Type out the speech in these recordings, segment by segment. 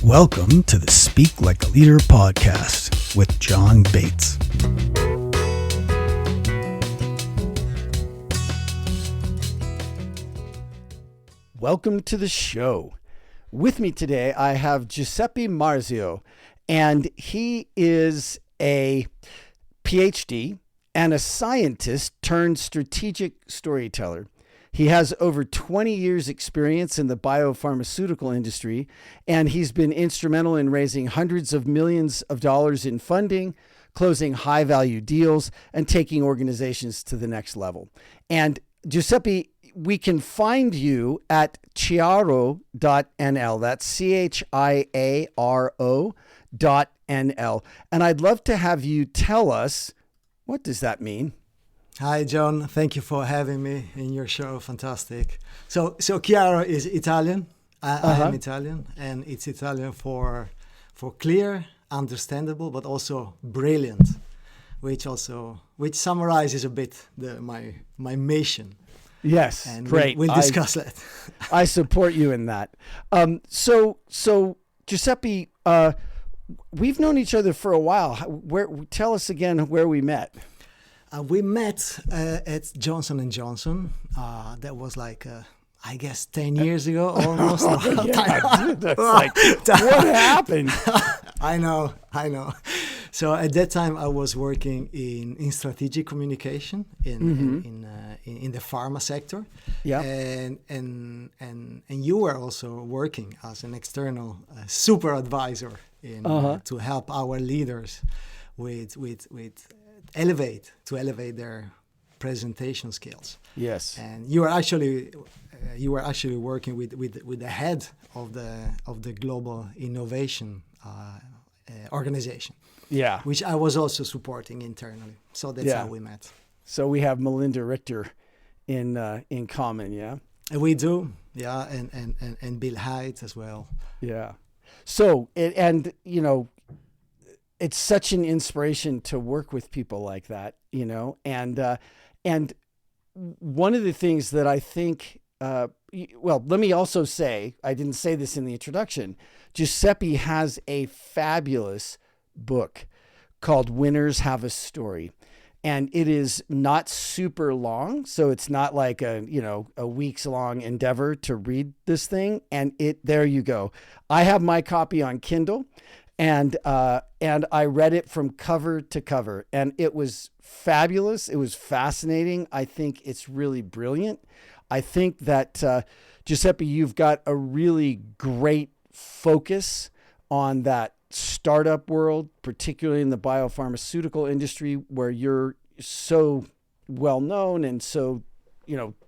Welcome to the Speak Like a Leader podcast with John Bates. Welcome to the show. With me today, I have Giuseppe Marzio, and he is a PhD and a scientist-turned-strategic storyteller. He has over 20 years experience in the biopharmaceutical industry, and he's been instrumental in raising hundreds of millions of dollars in funding, closing high-value deals, and taking organizations to the next level. And Giuseppe, we can find you at Chiaro.nl. That's Chiaro.nl. And I'd love to have you tell us, what does that mean? Hi, John. Thank you for having me in your show. Fantastic. So Chiaro is Italian. I am Italian, and it's Italian for clear, understandable, but also brilliant, which summarizes a bit my mission. Yes, and great. We'll discuss that. I support you in that. So Giuseppe, we've known each other for a while. Tell us again where we met. We met at Johnson & Johnson. That was like, I guess, 10 years ago almost. That's like, what happened? I know. So at that time, I was working in strategic communication in the pharma sector. Yeah. And you were also working as an external super advisor to help our leaders with elevate their presentation skills. Yes. And you were actually working with the head of the global innovation organization. Yeah. Which I was also supporting internally. So that's how we met. So we have Melinda Richter in common, yeah? And we do, yeah, and Bill Haidt as well. Yeah. So it's such an inspiration to work with people like that, and one of the things that I think, let me also say, I didn't say this in the introduction, Giuseppe has a fabulous book called Winners Have a Story. And it is not super long, so it's not like a weeks long endeavor to read this thing. And there you go. I have my copy on Kindle. And I read it from cover to cover, and it was fabulous. It was fascinating. I think it's really brilliant. I think that, Giuseppe, you've got a really great focus on that startup world, particularly in the biopharmaceutical industry, where you're so well known and so,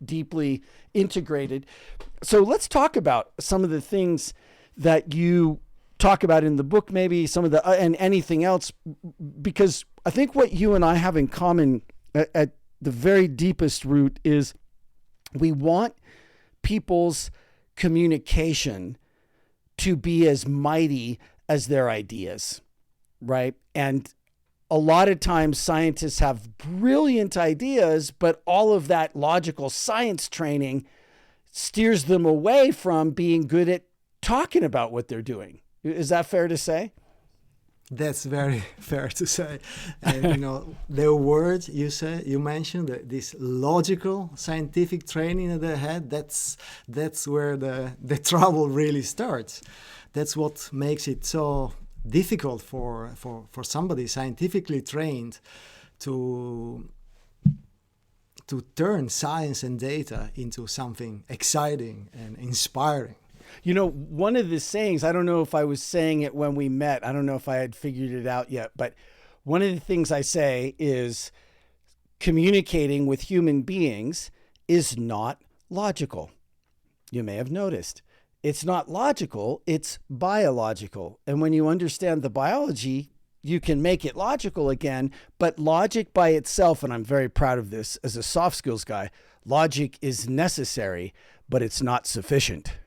deeply integrated. So let's talk about some of the things that you talk about in the book, maybe some of the and anything else, because I think what you and I have in common at the very deepest root is we want people's communication to be as mighty as their ideas, right? And a lot of times scientists have brilliant ideas, but all of that logical science training steers them away from being good at talking about what they're doing. Is that fair to say? That's very fair to say. And the word you mentioned, this logical scientific training that they had, that's where the trouble really starts. That's what makes it so difficult for somebody scientifically trained to turn science and data into something exciting and inspiring. One of the sayings, I don't know if I was saying it when we met, I don't know if I had figured it out yet, but one of the things I say is communicating with human beings is not logical. You may have noticed. It's not logical, it's biological. And when you understand the biology, you can make it logical again, but logic by itself, and I'm very proud of this as a soft skills guy, logic is necessary, but it's not sufficient.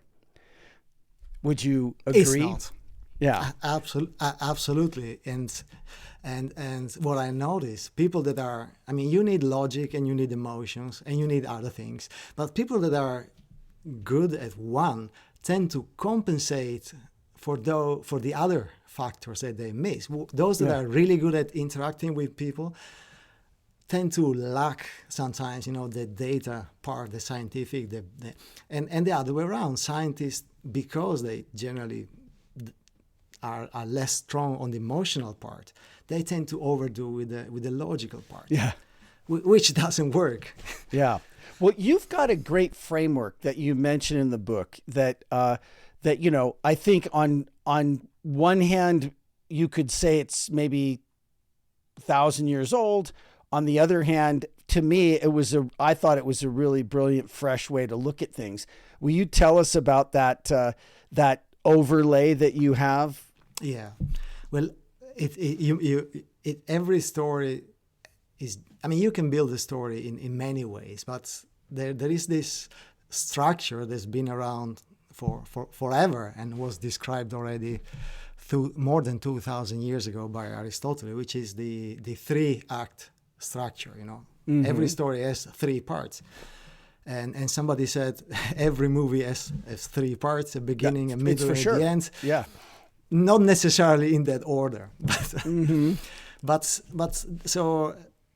Would you agree? It's not. Yeah. Absolutely. And what I notice, people that are, you need logic and you need emotions and you need other things, but people that are good at one tend to compensate for the other factors that they miss. Those that are really good at interacting with people tend to lack sometimes, the data part, the scientific, and the other way around. Scientists, because they generally are less strong on the emotional part, they tend to overdo with the logical part. Yeah. Which doesn't work. Yeah. Well, you've got a great framework that you mentioned in the book that I think on one hand you could say it's maybe 1,000 years old. On the other hand, to me, I thought it was a really brilliant, fresh way to look at things. Will you tell us about that overlay that you have? Yeah. Well, every story is, you can build a story in many ways, but there is this structure that's been around for forever and was described already more than 2,000 years ago by Aristotle, which is the 3-act structure. Mm-hmm. Every story has 3 parts. And somebody said every movie has 3 parts: a beginning, a middle, and the end. Yeah. Not necessarily in that order, but mm-hmm. but so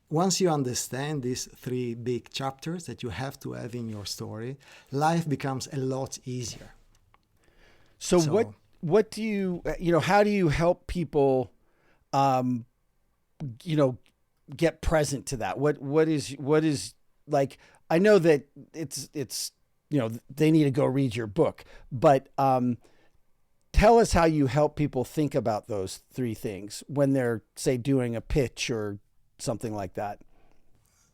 once you understand these 3 big chapters that you have to have in your story, life becomes a lot easier. So what do you how do you help people get present to that? What is like, I know that it's they need to go read your book, but tell us how you help people think about those 3 things when they're, say, doing a pitch or something like that.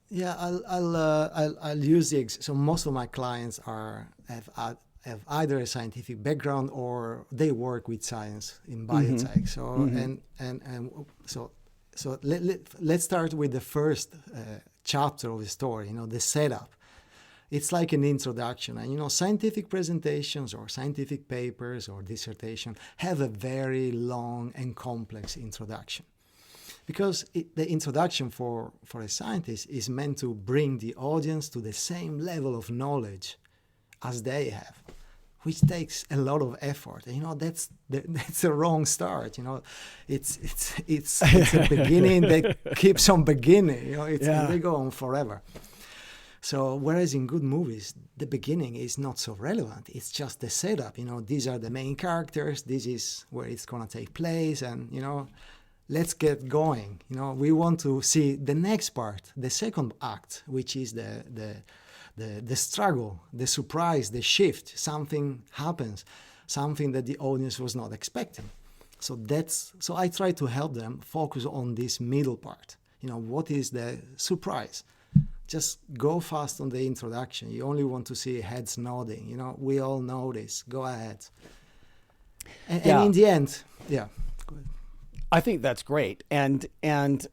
Yeah, I'll use so most of my clients have either a scientific background or they work with science in biotech. Mm-hmm. So let's start with the first chapter of the story. The setup. It's like an introduction, and scientific presentations or scientific papers or dissertation have a very long and complex introduction, because the introduction for a scientist is meant to bring the audience to the same level of knowledge as they have, which takes a lot of effort. That's the wrong start. It's a beginning that keeps on beginning. They go on forever. So whereas in good movies, the beginning is not so relevant. It's just the setup. These are the main characters. This is where it's going to take place. And, let's get going. We want to see the next part, the second act, which is the struggle, the surprise, the shift. Something happens, something that the audience was not expecting. So I try to help them focus on this middle part. What is the surprise? Just go fast on the introduction. You only want to see heads nodding. We all know this. Go ahead. And in the end, yeah. Go ahead. I think that's great. And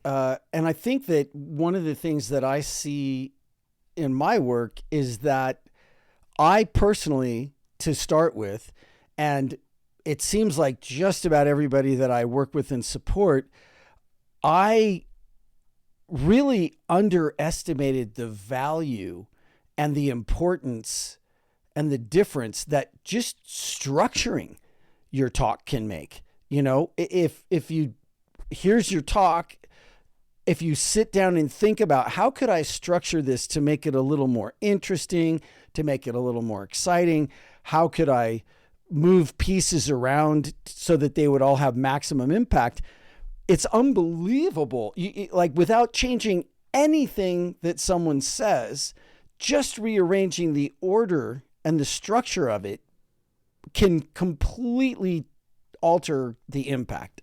I think that one of the things that I see in my work is that I personally, to start with, and it seems like just about everybody that I work with and support, I really underestimated the value and the importance and the difference that just structuring your talk can make. Here's your talk, if you sit down and think about how could I structure this to make it a little more interesting, to make it a little more exciting, how could I move pieces around so that they would all have maximum impact? It's unbelievable. Like, without changing anything that someone says, just rearranging the order and the structure of it can completely alter the impact.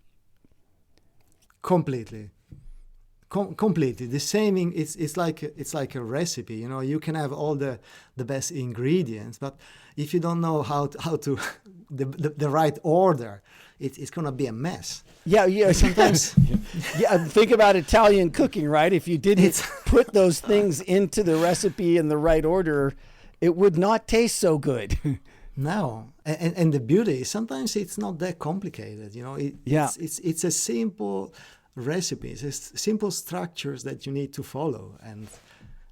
Completely. Completely. The same thing. It's like a recipe. You can have all the best ingredients, but if you don't know how to the right order, it's gonna be a mess. Yeah. Sometimes, think about Italian cooking, right? If you didn't put those things into the recipe in the right order, it would not taste so good. No, and the beauty is sometimes it's not that complicated. It's a simple recipes, it's simple structures that you need to follow, and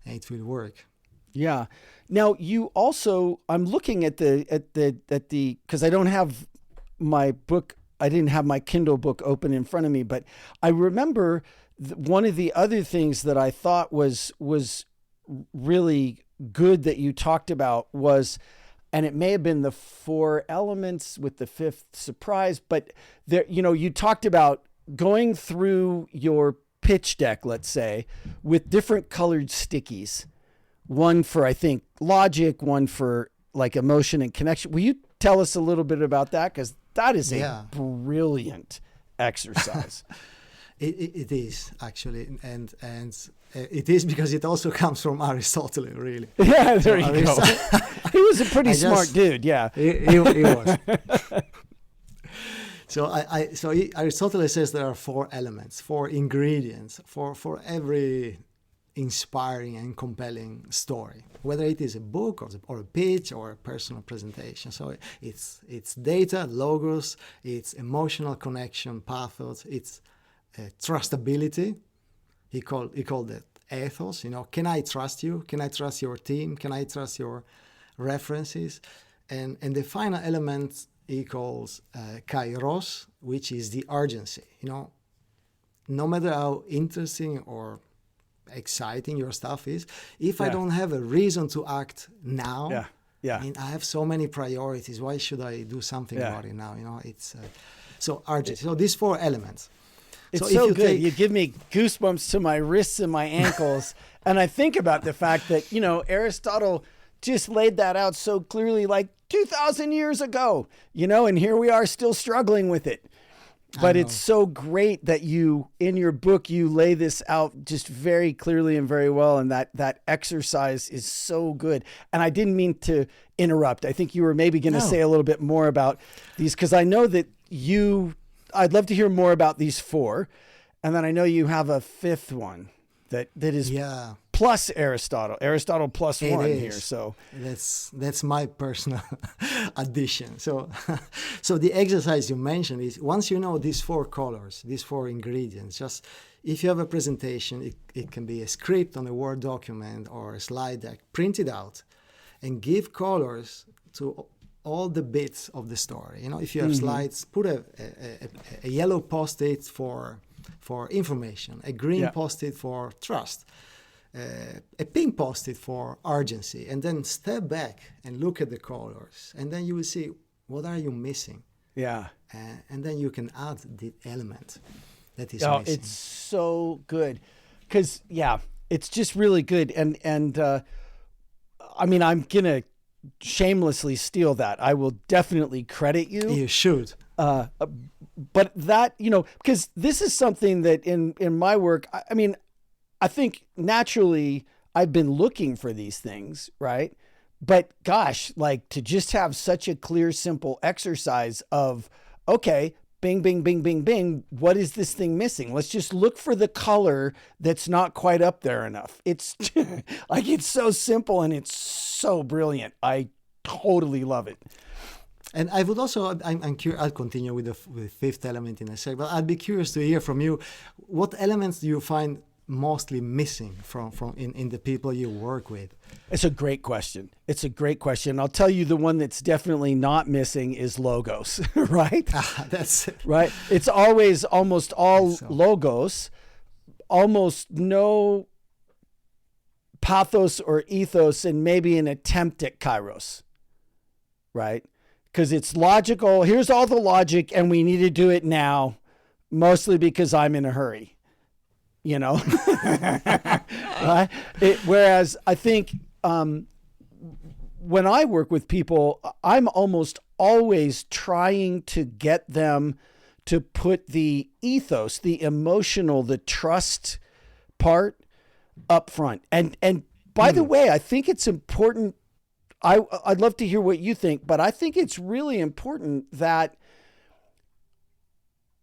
it will work. Yeah. Now you also, I'm looking at the because I don't have my book, I didn't have my Kindle book open in front of me, but I remember one of the other things that I thought was really good that you talked about was, and it may have been the 4 elements with the 5th surprise, but there, you talked about going through your pitch deck, let's say, with different colored stickies. One for, I think, logic, one for like emotion and connection. Will you tell us a little bit about that? Because that is a brilliant exercise. It is actually, and it is because it also comes from Aristotle, really. Yeah, there you go. He was a pretty smart dude. Yeah, he was. So Aristotle says there are 4 elements, 4 ingredients for every inspiring and compelling story, whether it is a book or a pitch or a personal presentation. So it's data, logos, it's emotional connection, pathos, it's trustability. He called it ethos. Can I trust you? Can I trust your team? Can I trust your references? And the final element he calls kairos, which is the urgency. No matter how interesting or exciting your stuff is, if I don't have a reason to act now, I mean, I have so many priorities. Why should I do something about it now? It's so urgency. So these 4 elements. It's so good. You give me goosebumps to my wrists and my ankles. And I think about the fact that, Aristotle just laid that out so clearly, like 2,000 years ago, and here we are still struggling with it. But it's so great that in your book, you lay this out just very clearly and very well. And that exercise is so good. And I didn't mean to interrupt. I think you were maybe going to say a little bit more about these, because I know that I'd love to hear more about these 4. And then I know you have a 5th one that is plus Aristotle plus 1 here. So that's my personal addition. So the exercise you mentioned is, once you know these 4 colors, these 4 ingredients, just if you have a presentation, it can be a script on a Word document or a slide deck, print it out and give colors to all the bits of the story. If you have slides, put a yellow post-it for information, a green post-it for trust, a pink post-it for urgency, and then step back and look at the colors, and then you will see what are you missing. And then you can add the element that is missing. It's so good, because it's just really good. And I mean, I'm gonna shamelessly steal that. I will definitely credit you. You should. But that, because this is something that in my work, I mean, I think naturally I've been looking for these things, right? But gosh, like to just have such a clear, simple exercise of, okay, bing, bing, bing, bing, bing. What is this thing missing? Let's just look for the color that's not quite up there enough. It's like, it's so simple and it's so brilliant. I totally love it. And I would also, I'm curious, I'll continue with the 5th element in a sec, but I'd be curious to hear from you, what elements do you find mostly missing from in the people you work with? It's a great question. I'll tell you the one that's definitely not missing is logos, right? That's it. Right. It's always almost all logos, almost no pathos or ethos, and maybe an attempt at kairos, right? Because it's logical. Here's all the logic, and we need to do it now, mostly because I'm in a hurry. Right? Whereas I think when I work with people, I'm almost always trying to get them to put the ethos, the emotional, the trust part up front. And by the way, I think it's important. I'd love to hear what you think, but I think it's really important that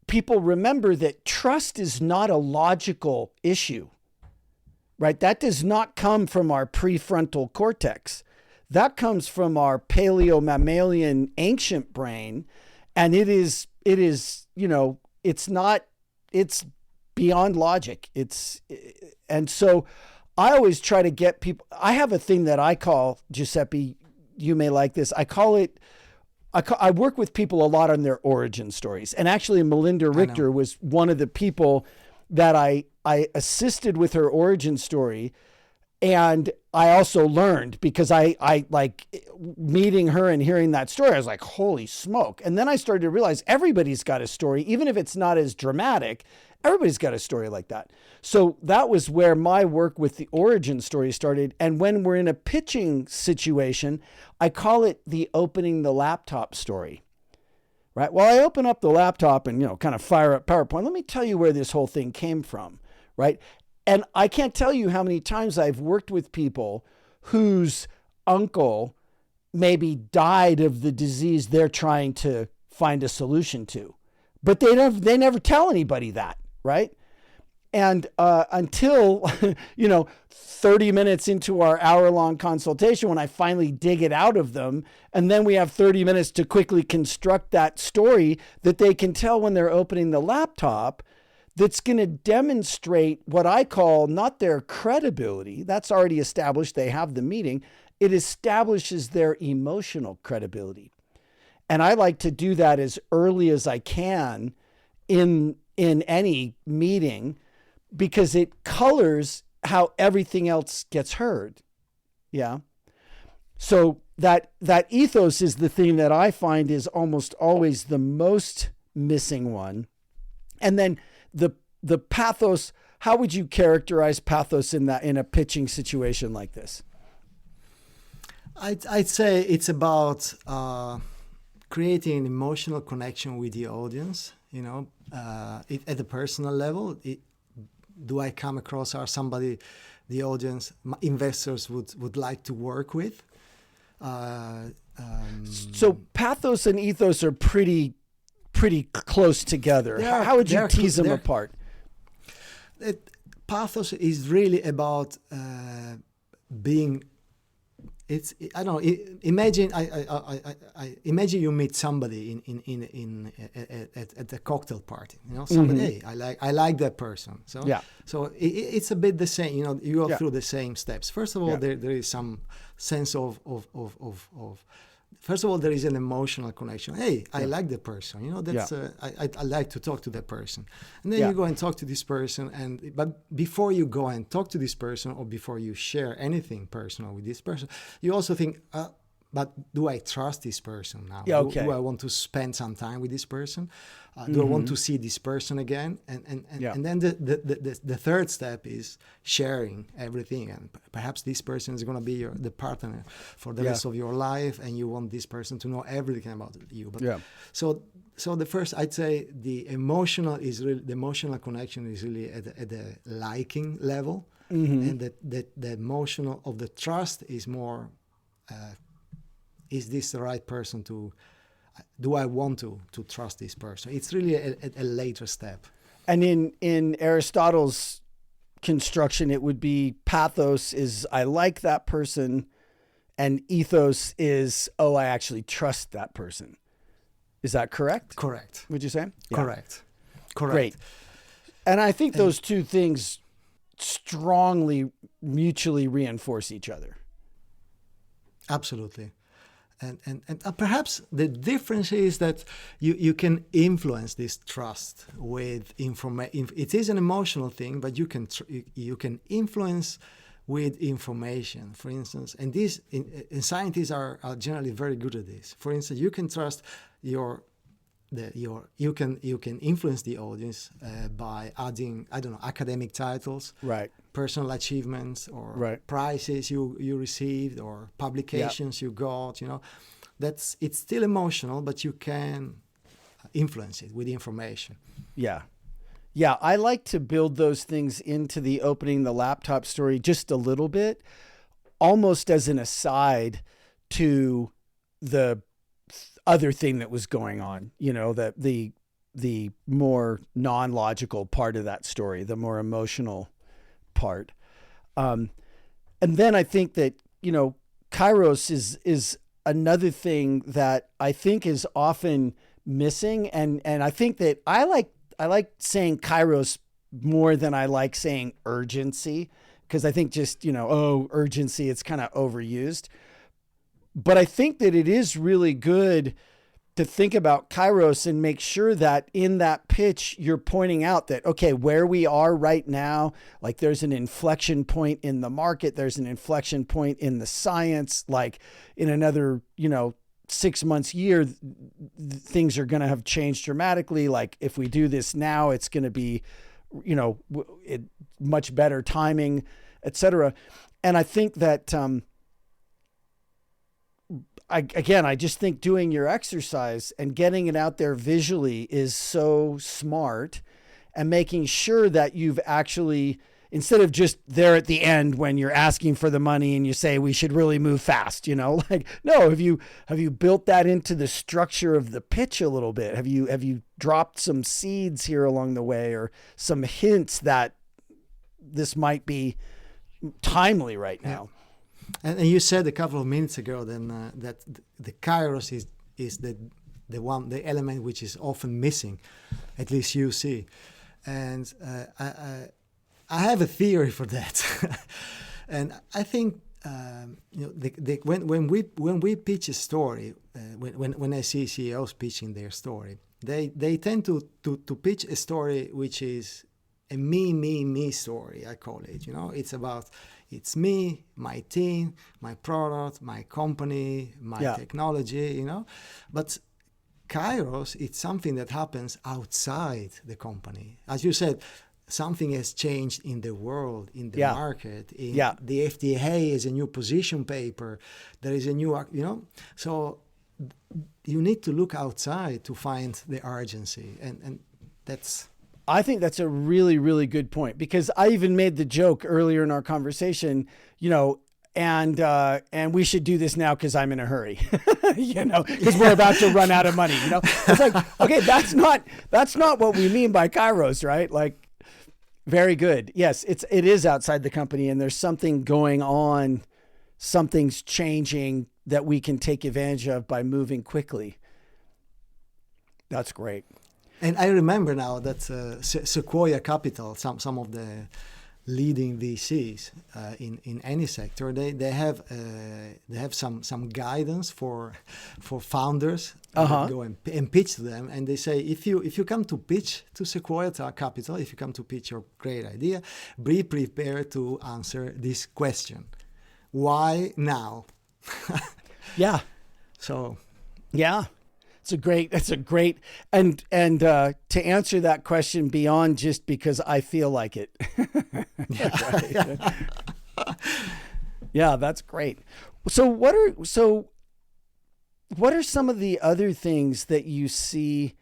people remember that trust is not a logical issue, right? That does not come from our prefrontal cortex. That comes from our paleo-mammalian ancient brain. And it is, it's beyond logic. And so I always try to get people, I have a thing that I call, Giuseppe, you may like this. I I work with people a lot on their origin stories. And actually Melinda Richter was one of the people that I assisted with her origin story. And I also learned, because I like meeting her and hearing that story, I was like, holy smoke. And then I started to realize everybody's got a story, even if it's not as dramatic, everybody's got a story like that. So that was where my work with the origin story started. And when we're in a pitching situation, I call it the opening the laptop story, right? Well, I open up the laptop and, kind of fire up PowerPoint. Let me tell you where this whole thing came from, right? And I can't tell you how many times I've worked with people whose uncle maybe died of the disease they're trying to find a solution to, but they never tell anybody that, right? And until 30 minutes into our hour-long consultation, when I finally dig it out of them, and then we have 30 minutes to quickly construct that story that they can tell when they're opening the laptop, that's going to demonstrate what I call not their credibility. That's already established. They have the meeting. It establishes their emotional credibility. And I like to do that as early as I can in any meeting, because it colors how everything else gets heard. Yeah. So that ethos is the thing that I find is almost always the most missing one. And then the pathos, how would you characterize pathos in a pitching situation like this? I'd say it's about creating an emotional connection with the audience. At the personal level, do I come across as somebody the audience, investors would like to work with? So pathos and ethos are pretty close together. How would you tease them apart? Pathos is really about being. I don't know. Imagine imagine you meet somebody at a cocktail party. Somebody. Mm-hmm. Hey, I like that person. So yeah. So it's a bit the same. You go through the same steps. First of all, there is some sense of. First of all, there is an emotional connection. Hey, I like the person. That's I like to talk to that person. And then you go and talk to this person. But before you go and talk to this person, or before you share anything personal with this person, you also think, but do I trust this person now? Yeah, okay. Do I want to spend some time with this person? Do I want to see this person again? And then the third step is sharing everything. And perhaps this person is going to be the partner for the rest of your life, and you want this person to know everything about you. But so the first, I'd say, the emotional connection is really at the liking level, and the emotional of the trust is more. Is this the right person to? Do I want to trust this person? It's really a later step. And in Aristotle's construction, it would be pathos is I like that person, and ethos is, I actually trust that person. Is that correct? Correct. Would you say? Yeah. Correct. Great. And I think those two things strongly mutually reinforce each other. Absolutely. And perhaps the difference is that you can influence this trust with information. It is an emotional thing, but you can influence with information, for instance. And this, and scientists are generally very good at this. For instance, you can trust you can influence the audience by adding, academic titles, right, personal achievements, or prizes you received, or publications you got. It's still emotional, but you can influence it with information. Yeah, I like to build those things into the opening the laptop story just a little bit, almost as an aside to the other thing that was going on, the more non-logical part of that story, the more emotional part. And then I think that, Kairos is another thing that I think is often missing. And I think that I like saying Kairos more than I like saying urgency, because I think just, urgency, it's kind of overused. But I think that it is really good to think about Kairos and make sure that in that pitch, you're pointing out that, okay, where we are right now, like there's an inflection point in the market, there's an inflection point in the science, like in another, 6 months, year, things are going to have changed dramatically. Like if we do this now, it's going to be, much better timing, et cetera. And I think that, I just think doing your exercise and getting it out there visually is so smart, and making sure that you've actually, instead of just there at the end when you're asking for the money and you say we should really move fast, no, have you built that into the structure of the pitch a little bit? Have you dropped some seeds here along the way, or some hints that this might be timely right now? And you said a couple of minutes ago then that the Kairos is the element which is often missing, at least you see. And I have a theory for that, and I think when we pitch a story, when I see CEOs pitching their story, they tend to pitch a story which is a me story. I call it. It's about. It's me, my team, my product, my company, my technology, But Kairos, it's something that happens outside the company. As you said, something has changed in the world, in the market. The FDA is a new position paper. There is a new, So you need to look outside to find the urgency. And that's... I think that's a really, really good point, because I even made the joke earlier in our conversation, and we should do this now because I'm in a hurry, because we're about to run out of money. It's like, okay, that's not what we mean by Kairos, right? Like, very good. Yes, it is outside the company, and there's something going on, something's changing that we can take advantage of by moving quickly. That's great. And I remember now that Sequoia Capital, some of the leading VCs in any sector, they have some guidance for founders. Go and pitch to them, and they say if you come to pitch to Sequoia Capital, if you come to pitch your great idea, be prepared to answer this question: why now? Yeah. So. Yeah. It's a great, and to answer that question beyond just because I feel like it. Yeah, that's great. So what are some of the other things that you see,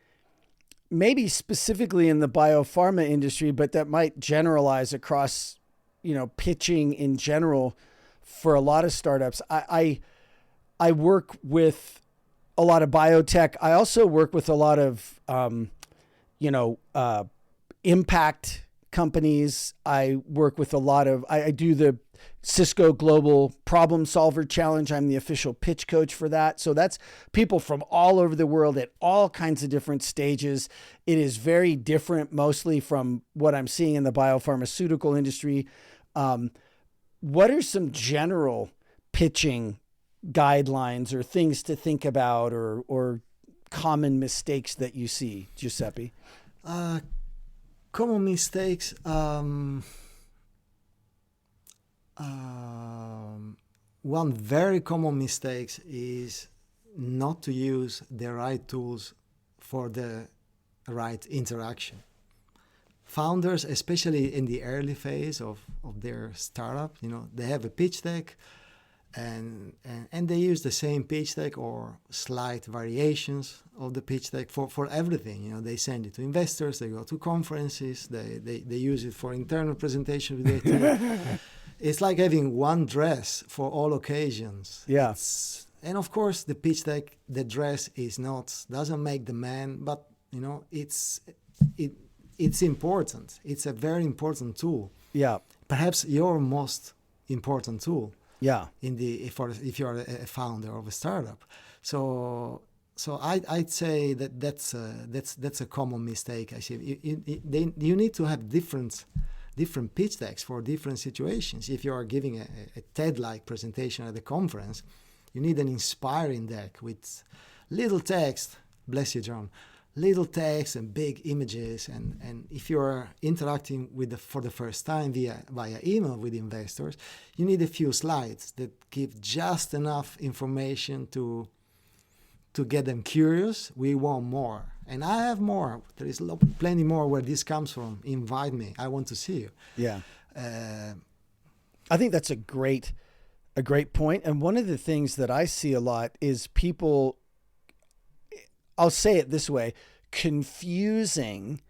maybe specifically in the biopharma industry, but that might generalize across, pitching in general for a lot of startups? I work with a lot of biotech. I also work with a lot of, impact companies. I work with a lot of, I do the Cisco Global Problem Solver Challenge. I'm the official pitch coach for that. So that's people from all over the world at all kinds of different stages. It is very different, mostly from what I'm seeing in the biopharmaceutical industry. What are some general pitching guidelines or things to think about, or common mistakes that you see, Giuseppe? Common mistakes. One very common mistake is not to use the right tools for the right interaction. Founders, especially in the early phase of their startup, they have a pitch deck, and they use the same pitch deck or slight variations of the pitch deck for everything. They send it to investors, they go to conferences, they use it for internal presentation with their team. It's like having one dress for all occasions. Yeah. And of course, the pitch deck, the dress doesn't make the man, but it's important. It's a very important tool. Yeah. Perhaps your most important tool. Yeah. If you're a founder of a startup, so I'd say that's a common mistake. I see. You need to have different pitch decks for different situations. If you are giving a TED-like presentation at a conference, you need an inspiring deck with little text bless you, John, little text and big images. And if you're interacting with for the first time via email with investors, you need a few slides that give just enough information to get them curious. We want more. And I have more. There is plenty more where this comes from. Invite me. I want to see you. Yeah. I think that's a great point. And one of the things that I see a lot is people, I'll say it this way, confusing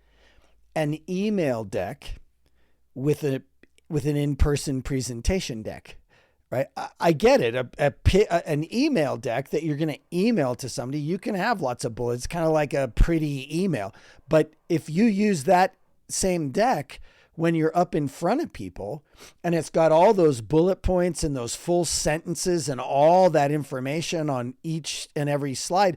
an email deck with an in-person presentation deck, right? I get it. An email deck that you're going to email to somebody, you can have lots of bullets, kind of like a pretty email. But if you use that same deck when you're up in front of people and it's got all those bullet points and those full sentences and all that information on each and every slide,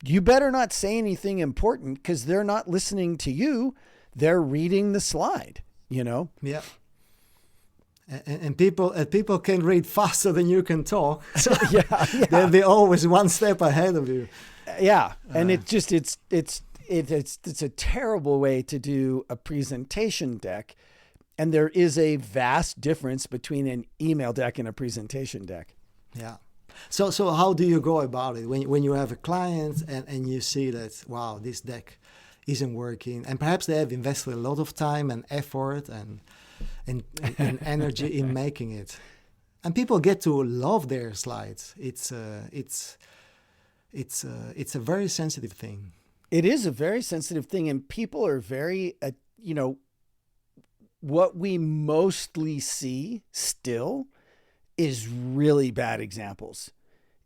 you better not say anything important because they're not listening to you. They're reading the slide, you know? Yeah. And people can read faster than you can talk. So yeah. They'll be always one step ahead of you. Yeah. And it's a terrible way to do a presentation deck. And there is a vast difference between an email deck and a presentation deck. Yeah. So how do you go about it when you have a client and you see that, wow, this deck isn't working, and perhaps they have invested a lot of time and effort and energy in making it, and people get to love their slides. It's a very sensitive thing. It is a very sensitive thing, and people are very, what we mostly see still is really bad examples,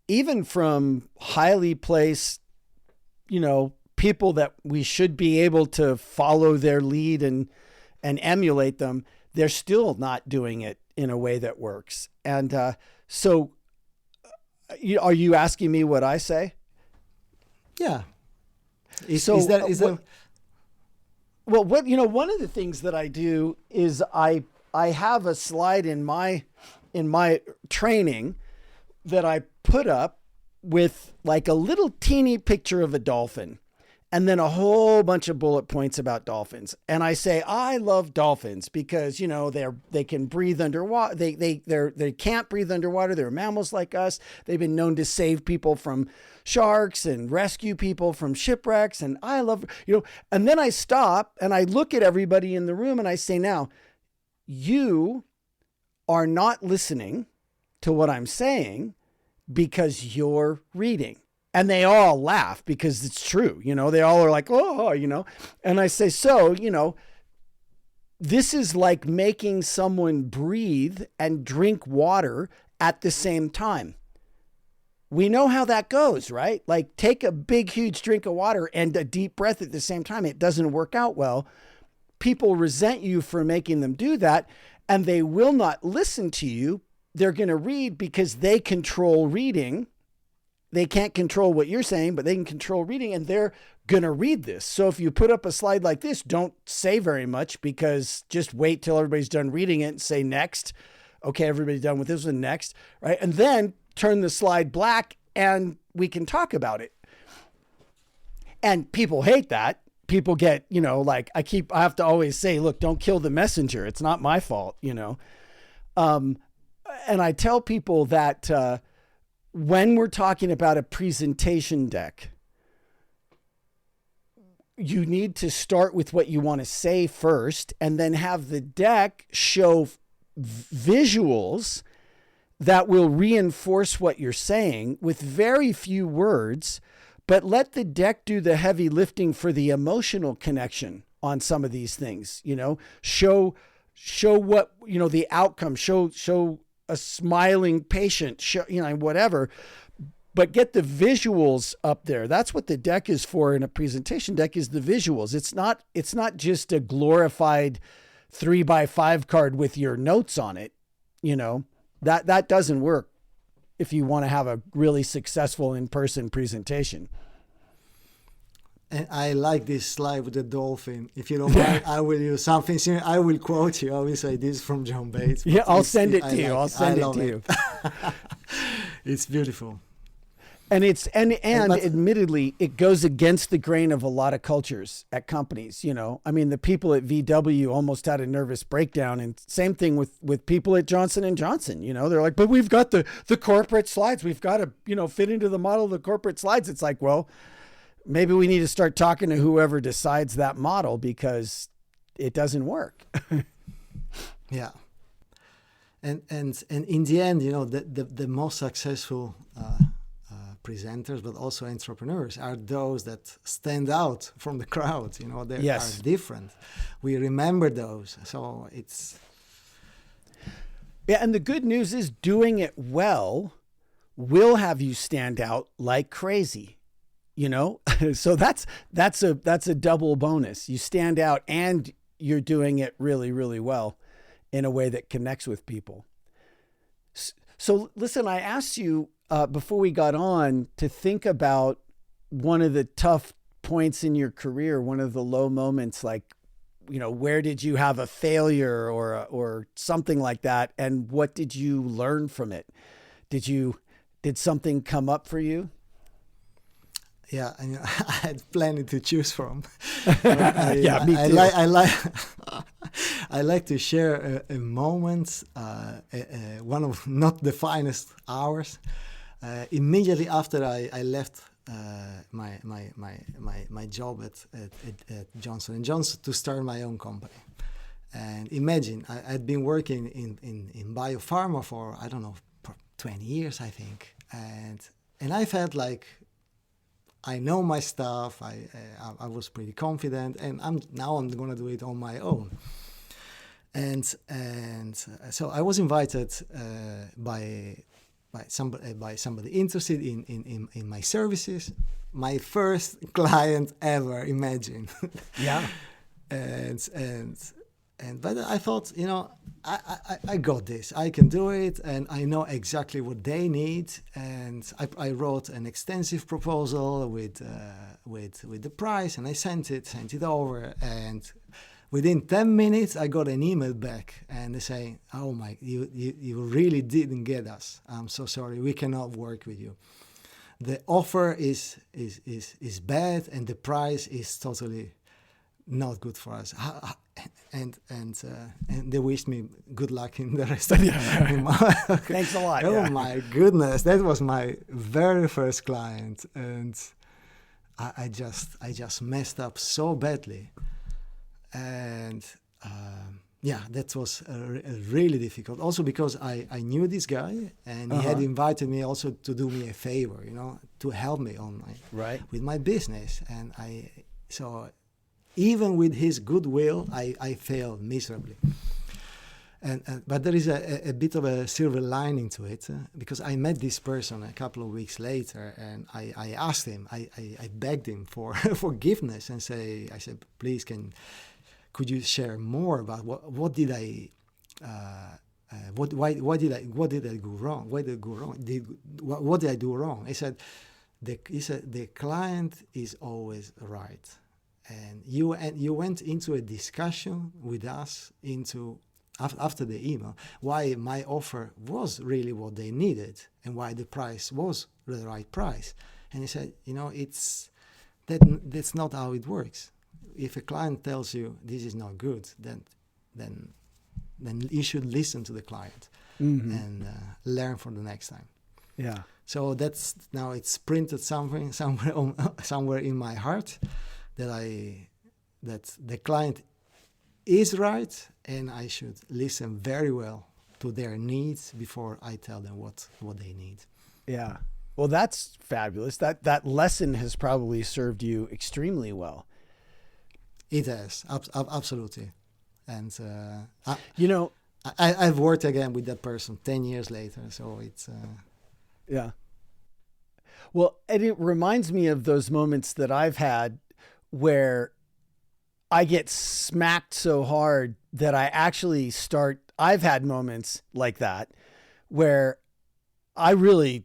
even from highly placed, people that we should be able to follow their lead and emulate them. They're still not doing it in a way that works. And so are you asking me what I say? Yeah. Well, one of the things that I do is I have a slide in my training that I put up with like a little teeny picture of a dolphin and then a whole bunch of bullet points about dolphins. And I say, I love dolphins because, they can breathe underwater. They can't breathe underwater. They're mammals like us. They've been known to save people from sharks and rescue people from shipwrecks. And I love, and then I stop and I look at everybody in the room and I say, now, you are not listening to what I'm saying because you're reading. And they all laugh because it's true. They all are like, oh, and I say, so, this is like making someone breathe and drink water at the same time. We know how that goes, right? Like take a big, huge drink of water and a deep breath at the same time. It doesn't work out well. People resent you for making them do that, and they will not listen to you. They're going to read because they control reading. They can't control what you're saying, but they can control reading, and they're going to read this. So if you put up a slide like this, don't say very much because just wait till everybody's done reading it and say next. Okay, everybody's done with this one, next, right? And then turn the slide black and we can talk about it. And people hate that. People get, like I have to always say, look, don't kill the messenger. It's not my fault, And I tell people that when we're talking about a presentation deck, you need to start with what you want to say first and then have the deck show visuals that will reinforce what you're saying with very few words, but let the deck do the heavy lifting for the emotional connection on some of these things, show what, the outcome, show a smiling patient, whatever, but get the visuals up there. That's what the deck is for in a presentation deck, is the visuals. It's not just a glorified 3x5 card with your notes on it. That doesn't work if you want to have a really successful in-person presentation. And I like this slide with the dolphin. If you don't mind, I will use something similar. I will quote you. I will say this from John Bates. Yeah, I'll send it to you. I'll send it to you. It's beautiful. And But admittedly, it goes against the grain of a lot of cultures at companies. I mean, the people at VW almost had a nervous breakdown, and same thing with people at Johnson and Johnson. They're like, but we've got the corporate slides. We've got to fit into the model of the corporate slides. It's like, well, maybe we need to start talking to whoever decides that model, because it doesn't work. yeah. And in the end, the most successful presenters, but also entrepreneurs, are those that stand out from the crowd. They Yes. are different. We remember those. So it's... Yeah, and the good news is doing it well will have you stand out like crazy. So that's a double bonus. You stand out and you're doing it really, really well in a way that connects with people. So listen, I asked you before we got on to think about one of the tough points in your career, one of the low moments, like, where did you have a failure or something like that? And what did you learn from it? Did something come up for you? Yeah, I had plenty to choose from. Yeah, me too. I like to share a moment, one of not the finest hours. Immediately after I left my job at Johnson & Johnson to start my own company. And imagine, I'd been working in biopharma for, I don't know, 20 years, I think. And I felt like I know my stuff. I was pretty confident, and I'm going to do it on my own. And so I was invited by somebody interested in my services. My first client ever, imagine. Yeah. But I thought, I got this. I can do it, and I know exactly what they need. And I wrote an extensive proposal with the price, and I sent it over. And within 10 minutes, I got an email back, and they say, "Oh my, you really didn't get us. I'm so sorry. We cannot work with you. The offer is bad, and the price is totally not good for us." And they wished me good luck in the rest of the year. Thanks a lot. Oh my goodness, that was my very first client, and I just messed up so badly, and that was really difficult. Also because I knew this guy, and he had invited me also to do me a favor, to help me on with my business, and so. Even with his goodwill, I failed miserably. But there is a bit of a silver lining to it, because I met this person a couple of weeks later, and I asked him, I begged him for forgiveness, and I said, please, could you share more about what did I why did I go wrong? Why did I go wrong? What did I do wrong? He said the client is always right. And you went into a discussion with us after the email why my offer was really what they needed and why the price was the right price. And he said, that's not how it works. If a client tells you this is not good, then you should listen to the client and learn for the next time. Yeah. So it's printed somewhere in my heart. That the client is right, and I should listen very well to their needs before I tell them what they need. Yeah. Well, that's fabulous. That lesson has probably served you extremely well. It has, absolutely. And I've I've worked again with that person 10 years later, so it's yeah. Well, and it reminds me of those moments that I've had where I get smacked so hard that I've had moments like that where I really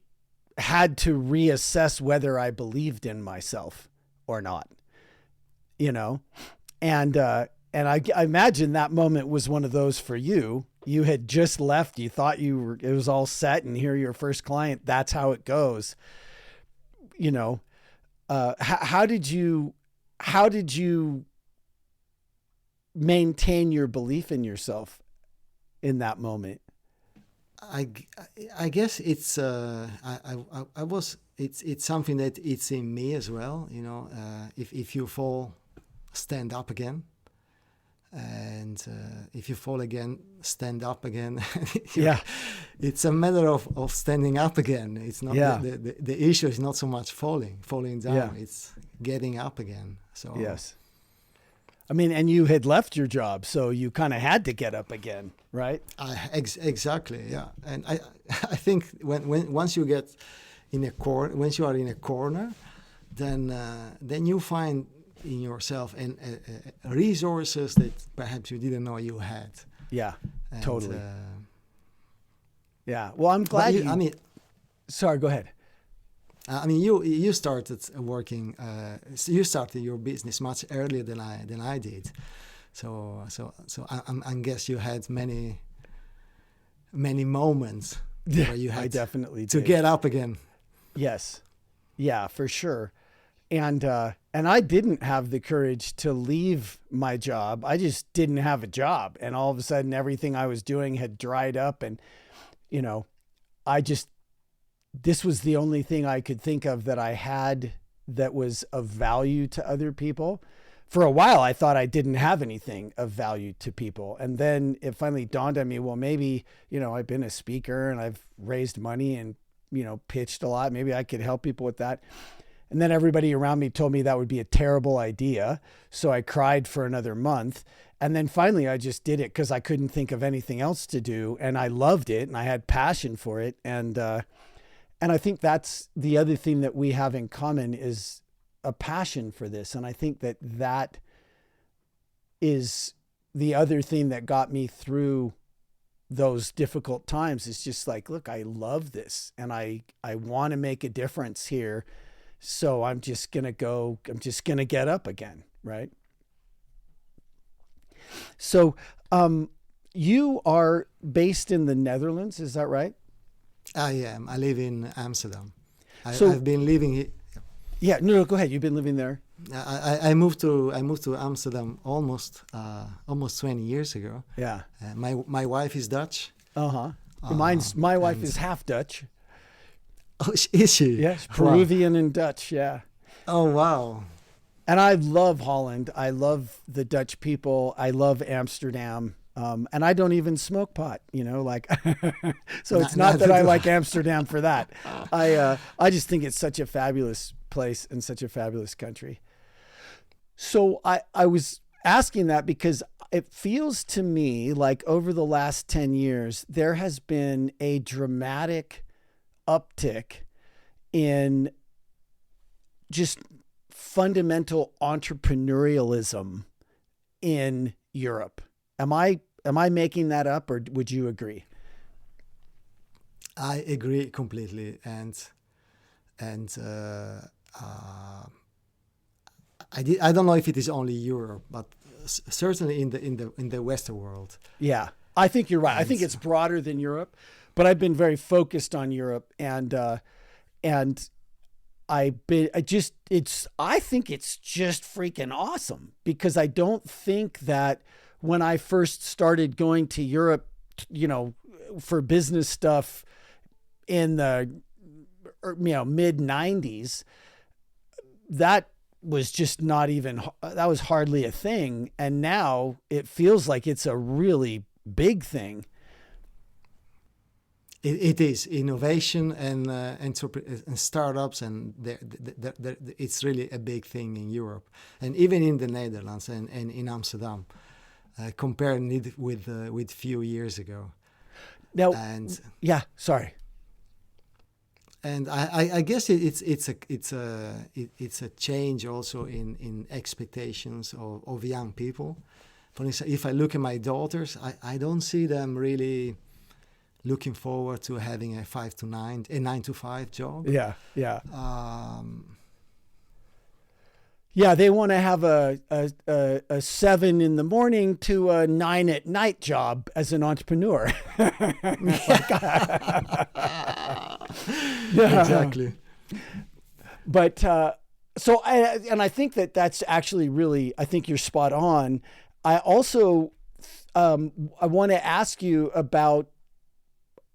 had to reassess whether I believed in myself or not, and I imagine that moment was one of those for you. You had just left, you thought it was all set, and here your first client, that's how it goes. you know, how did you maintain your belief in yourself in that moment? I guess it's it's something that it's in me as well. You know, if you fall, stand up again, and if you fall again, stand up again. Yeah, it's a matter of standing up again. It's not Yeah. the issue is not so much falling down. Yeah. It's getting up again. So yes. I mean, and you had left your job, so you kind of had to get up again, right? exactly, yeah. And I think when once you get in a corner, once you are in a corner, then you find in yourself and resources that perhaps you didn't know you had. Yeah, And, totally. Yeah. Well, I'm glad I mean, sorry, go ahead. I mean, you started working. You started your business much earlier than I did. So I guess you had many moments where you had I definitely to did. get up again. Yes. Yeah, for sure. And I didn't have the courage to leave my job. I just didn't have a job. And all of a sudden everything I was doing had dried up, and you know, this was the only thing I could think of that I had that was of value to other people. For a while, I thought I didn't have anything of value to people. And then it finally dawned on me, well, maybe, you know, I've been a speaker and I've raised money and, you know, pitched a lot. Maybe I could help people with that. And then everybody around me told me that would be a terrible idea. So I cried for another month. And then finally I just did it because I couldn't think of anything else to do. And I loved it and I had passion for it. And I think that's the other thing that we have in common is a passion for this. And I think that is the other thing that got me through those difficult times. Is just like, look, I love this and I want to make a difference here. So I'm just going to get up again. Right. So, you are based in the Netherlands. Is that right? I am. I live in Amsterdam. So- I've been living here. Yeah. No, go ahead. You've been living there. I moved to Amsterdam almost 20 years ago. Yeah. My wife is Dutch. Uh-huh. My wife is half Dutch. Oh, is she? Yes, Peruvian and Dutch, yeah. Oh wow. And I love Holland. I love the Dutch people. I love Amsterdam. And I don't even smoke pot, you know, like, so it's not that I like Amsterdam for that. I just think it's such a fabulous place and such a fabulous country. So I was asking that because it feels to me like over the last 10 years, there has been a dramatic uptick in just fundamental entrepreneurialism in Europe. Am I making that up, or would you agree? I agree completely, and I don't know if it is only Europe, but certainly in the Western world. Yeah, I think you're right. I think it's broader than Europe, but I've been very focused on Europe, and I think it's just freaking awesome, because I don't think that when I first started going to Europe, you know, for business stuff in the mid 90s, that was just not even, that was hardly a thing. And now it feels like it's a really big thing. It is innovation and startups, and it's really a big thing in Europe, and even in the Netherlands and in Amsterdam, comparing it with few years ago. Now, and yeah, sorry. And I guess it's a change also in expectations of young people. For instance, if I look at my daughters, I don't see them really looking forward to having a 9 to 5 job. Yeah. Yeah, they want to have a 7 in the morning to a 9 at night job as an entrepreneur. Exactly. But I think that that's actually really, I think you're spot on. I also, I want to ask you about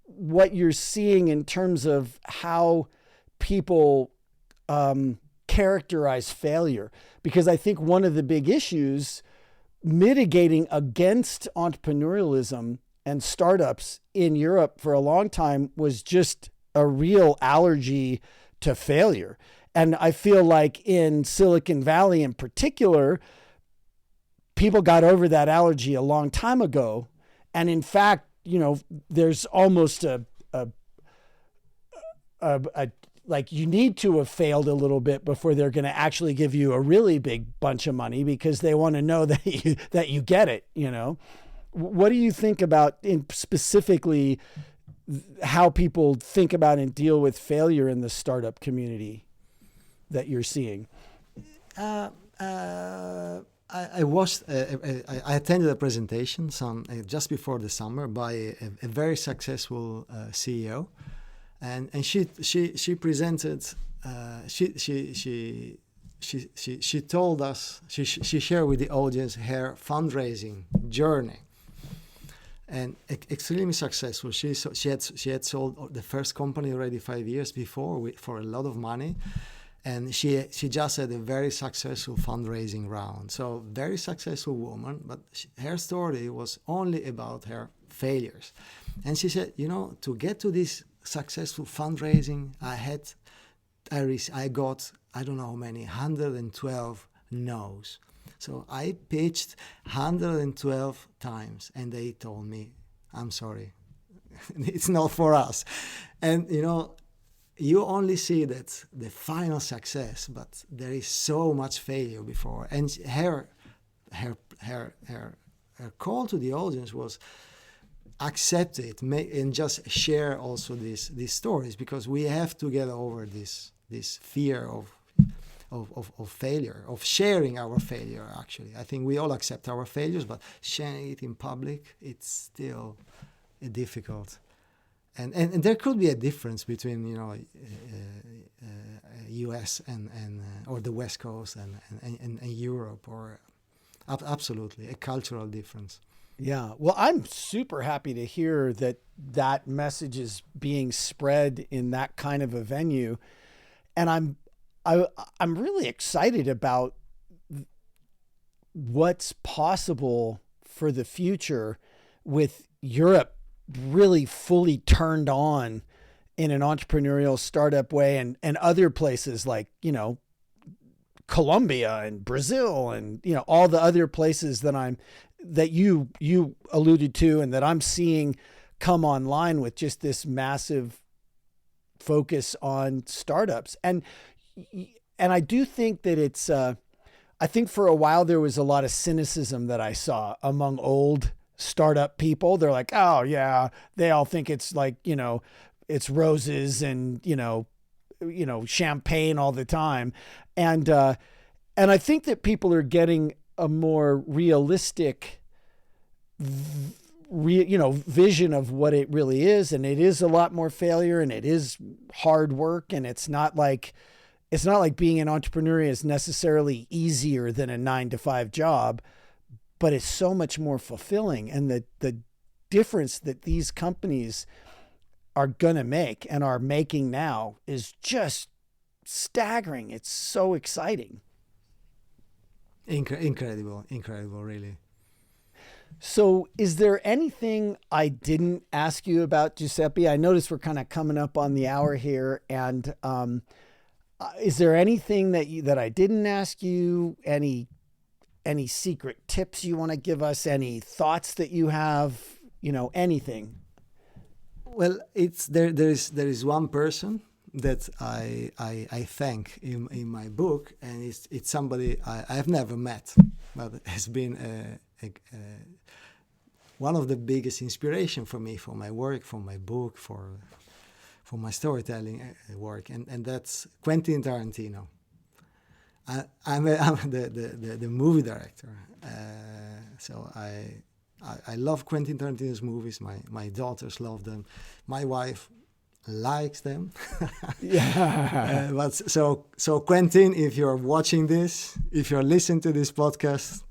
what you're seeing in terms of how people characterize failure, because I think one of the big issues mitigating against entrepreneurialism and startups in Europe for a long time was just a real allergy to failure. And I feel like in Silicon Valley in particular, people got over that allergy a long time ago. And in fact, there's almost a like you need to have failed a little bit before they're going to actually give you a really big bunch of money, because they want to know that you get it. What do you think about specifically how people think about and deal with failure in the startup community that you're seeing? I watched. I attended a presentation just before the summer by a very successful CEO, and she presented. She told us, she shared with the audience her fundraising journey, and extremely successful. She had sold the first company already 5 years before for a lot of money. And she just had a very successful fundraising round. So very successful woman, but her story was only about her failures. And she said, to get to this successful fundraising, I got, I don't know how many, 112 no's. So I pitched 112 times, and they told me, I'm sorry, it's not for us. And, you only see that the final success, but there is so much failure before. And her call to the audience was accept it and just share also these stories, because we have to get over this fear of failure, of sharing our failure. Actually, I think we all accept our failures, but sharing it in public, it's still difficult. And there could be a difference between U.S. and or the West Coast and Europe, or absolutely a cultural difference. Yeah, well, I'm super happy to hear that message is being spread in that kind of a venue, and I'm really excited about what's possible for the future with Europe really fully turned on in an entrepreneurial startup way, and other places like, Colombia and Brazil and, all the other places that you alluded to and that I'm seeing come online with just this massive focus on startups. And I do think that it's, I think for a while there was a lot of cynicism that I saw among old startup people. They're like, oh yeah, they all think it's like, it's roses and, champagne all the time. And I think that people are getting a more realistic, vision of what it really is. And it is a lot more failure, and it is hard work. And it's not like being an entrepreneur is necessarily easier than a 9-to-5 job, but it's so much more fulfilling. And the difference that these companies are going to make and are making now is just staggering. It's so exciting. Incredible, really. So is there anything I didn't ask you about, Giuseppe? I noticed we're kind of coming up on the hour here. And is there anything that I didn't ask you? Any secret tips you want to give us? Any thoughts that you have? Anything? Well, there is one person that I thank in my book, and it's somebody I've never met, but has been one of the biggest inspiration for me, for my work, for my book, for my storytelling work, and that's Quentin Tarantino. I'm the movie director, so I love Quentin Tarantino's movies. My daughters love them. My wife likes them. Yeah. But so Quentin, if you're watching this, if you're listening to this podcast,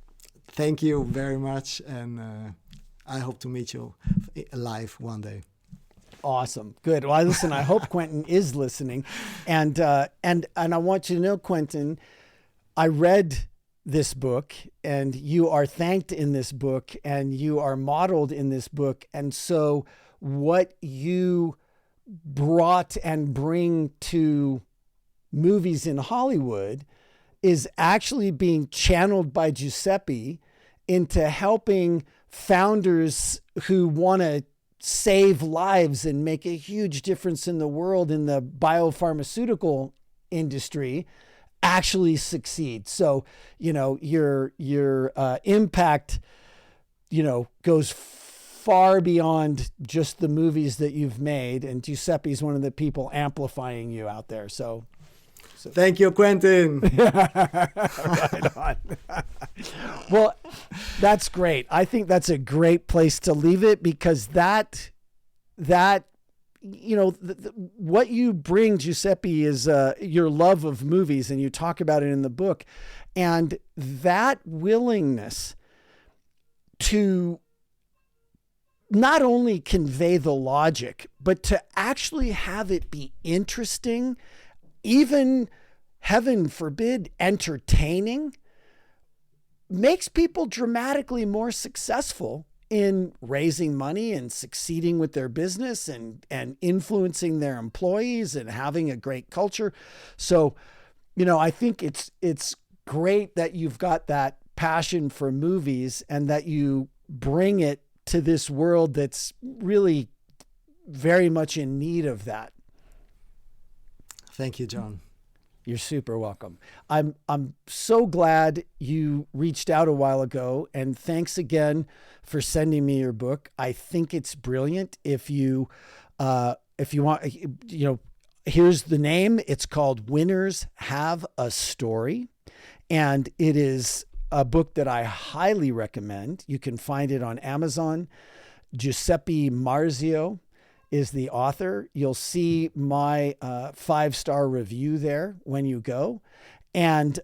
thank you very much, and I hope to meet you live one day. Awesome. Good. Well, listen, I hope Quentin is listening. And I want you to know, Quentin, I read this book, and you are thanked in this book, and you are modeled in this book. And so what you brought and bring to movies in Hollywood is actually being channeled by Giuseppe into helping founders who want to save lives and make a huge difference in the world in the biopharmaceutical industry actually succeed. So, your impact, goes far beyond just the movies that you've made, and Giuseppe's one of the people amplifying you out there. So thank you, Quentin. Right on. Well, that's great. I think that's a great place to leave it, because that what you bring, Giuseppe, is your love of movies, and you talk about it in the book, and that willingness to not only convey the logic, but to actually have it be interesting, even, heaven forbid, entertaining, makes people dramatically more successful in raising money and succeeding with their business and influencing their employees and having a great culture. So, I think it's great that you've got that passion for movies and that you bring it to this world that's really very much in need of that. Thank you, John. You're super welcome. I'm so glad you reached out a while ago, and thanks again for sending me your book. I think it's brilliant. If you want, here's the name. It's called Winners Have a Story, and it is a book that I highly recommend. You can find it on Amazon. Giuseppe Marzio is the author. You'll see my 5-star review there when you go. And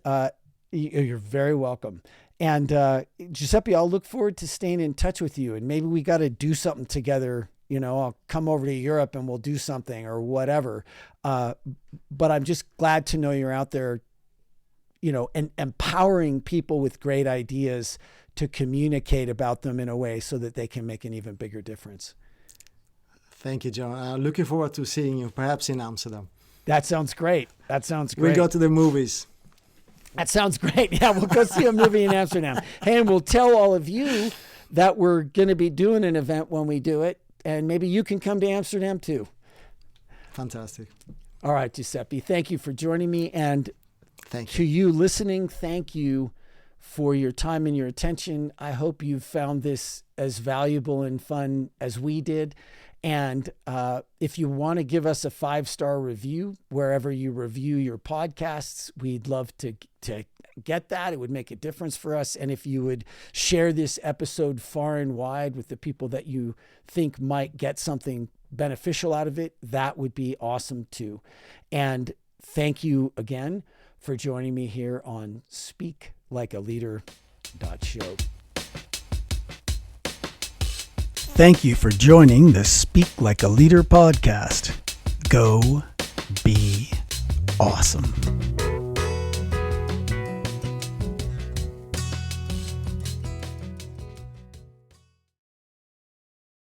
you're very welcome. And Giuseppe, I'll look forward to staying in touch with you. And maybe we got to do something together. I'll come over to Europe and we'll do something or whatever. But I'm just glad to know you're out there, and empowering people with great ideas to communicate about them in a way so that they can make an even bigger difference. Thank you, John. Looking forward to seeing you, perhaps in Amsterdam. That sounds great. We go to the movies. That sounds great. Yeah, we'll go see a movie in Amsterdam. Hey, and we'll tell all of you that we're going to be doing an event when we do it, and maybe you can come to Amsterdam too. Fantastic. All right, Giuseppe, thank you for joining me. And thank you. To you listening, thank you for your time and your attention. I hope you found this as valuable and fun as we did. And if you want to give us a 5-star review wherever you review your podcasts, we'd love to get that. It would make a difference for us. And if you would share this episode far and wide with the people that you think might get something beneficial out of it, that would be awesome too. And thank you again for joining me here on SpeakLikeALeader.show. Thank you for joining the Speak Like a Leader podcast. Go be awesome.